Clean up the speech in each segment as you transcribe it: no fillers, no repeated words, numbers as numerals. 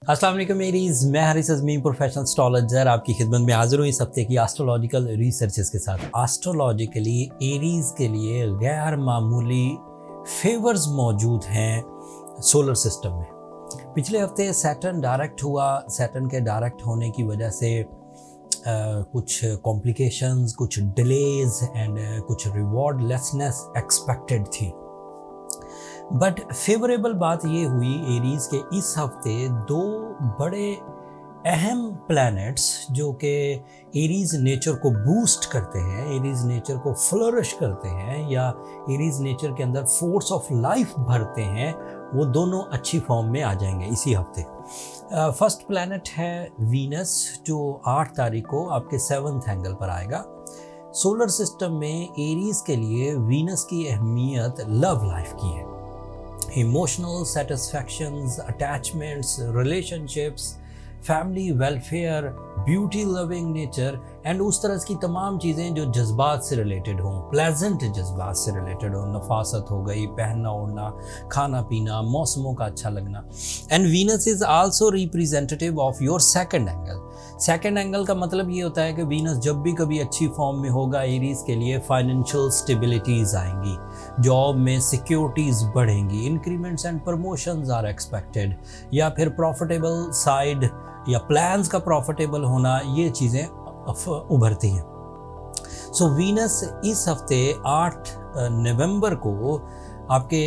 अस्सलाम वालेकुम मेरीज़, मैं हारिस अज़मी प्रोफेशनल एस्ट्रोलॉजर आपकी खिदमत में हाज़िर हूँ इस हफ्ते की एस्ट्रोलॉजिकल रिसर्चेस के साथ। एस्ट्रोलॉजिकली एरीज़ के लिए गैर मामूली फेवर्स मौजूद हैं सोलर सिस्टम में। पिछले हफ्ते सैटर्न डायरेक्ट हुआ। सैटर्न के डायरेक्ट होने की वजह से कुछ कॉम्प्लिकेशंस, कुछ डिलेज एंड कुछ रिवॉर्ड लेसनेस एक्सपेक्टेड थी। बट फेवरेबल बात ये हुई एरीज़ के इस हफ्ते दो बड़े अहम प्लैनेट्स जो कि एरीज़ नेचर को बूस्ट करते हैं, एरीज़ नेचर को फ्लरिश करते हैं या एरीज़ नेचर के अंदर फोर्स ऑफ लाइफ भरते हैं, वो दोनों अच्छी फॉर्म में आ जाएंगे इसी हफ्ते। फर्स्ट प्लैनेट है वीनस जो 8 तारीख को आपके 7th एंगल पर आएगा। सोलर सिस्टम में एरीज़ के लिए वीनस की अहमियत लव लाइफ की है। Emotional satisfactions, attachments, relationships, family welfare, beauty loving nature and उस तरह की तमाम चीज़ें जो जज्बात से रिलेटेड हों, प्लेजेंट जज्बात से रिलेटेड हों, नफासत हो गई, पहनना ओढ़ना, खाना पीना, मौसमों का अच्छा लगना। And Venus is also representative of your second angle. Second angle का मतलब ये होता है कि वीनस जब भी कभी अच्छी फॉर्म में होगा एरीज़ के लिए फाइनेंशियल स्टेबिलिटीज़ आएंगी, जॉब में सिक्योरिटीज़ बढ़ेंगी, increments and promotions are expected, या फिर प्रॉफिटेबल साइड या प्लान्स का प्रॉफिटेबल होना, ये चीज़ें उभरती हैं। सो वीनस इस हफ्ते 8 नवंबर को आपके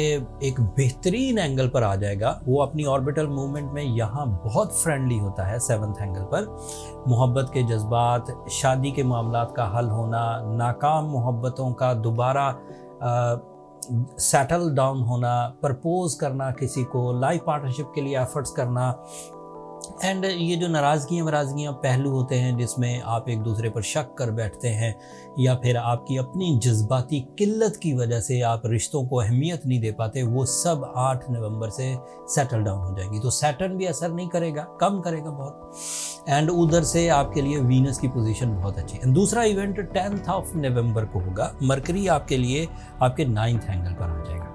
एक बेहतरीन एंगल पर आ जाएगा। वो अपनी ऑर्बिटल मूवमेंट में यहाँ बहुत फ्रेंडली होता है 7th एंगल पर। मोहब्बत के जज्बात, शादी के मामलात का हल होना, नाकाम मोहब्बतों का दोबारा सेटल डाउन होना, प्रपोज करना किसी को, लाइफ पार्टनरशिप के लिए एफर्ट्स करना, एंड ये जो नाराज़गियाँ पहलू होते हैं जिसमें आप एक दूसरे पर शक कर बैठते हैं या फिर आपकी अपनी जज्बाती किल्लत की वजह से आप रिश्तों को अहमियत नहीं दे पाते, वो सब 8 नवंबर से सेटल डाउन हो जाएगी। तो सैटर्न भी असर नहीं करेगा, कम करेगा बहुत, एंड उधर से आपके लिए वीनस की पोजीशन बहुत अच्छी है। दूसरा इवेंट 10th ऑफ नवंबर को होगा। मरकरी आपके लिए आपके 9th एंगल पर आ जाएगा।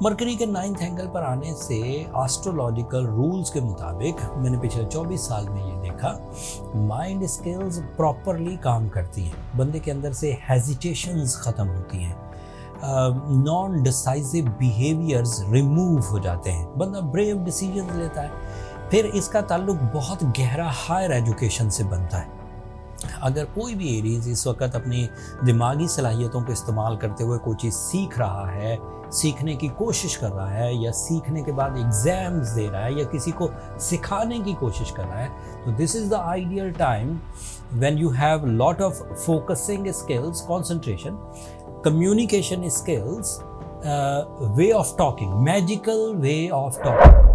मरकरी के 9th एंगल पर आने से एस्ट्रोलॉजिकल रूल्स के मुताबिक मैंने पिछले 24 साल में ये देखा, माइंड स्किल्स प्रॉपरली काम करती हैं, बंदे के अंदर से हेजिटेशंस ख़त्म होती हैं, नॉन डिसाइसिव बिहेवियर्स रिमूव हो जाते हैं, बंदा ब्रेव डिसीजन लेता है। फिर इसका ताल्लुक बहुत गहरा हायर एजुकेशन से बनता है। अगर कोई भी एरीज़ इस वक्त अपनी दिमागी सलाहियतों को इस्तेमाल करते हुए कोई चीज़ सीख रहा है, सीखने की कोशिश कर रहा है, या सीखने के बाद एग्ज़ाम्स दे रहा है, या किसी को सिखाने की कोशिश कर रहा है, तो this is the ideal time when you have lot of focusing skills, concentration, communication skills, way of talking, magical way of talking.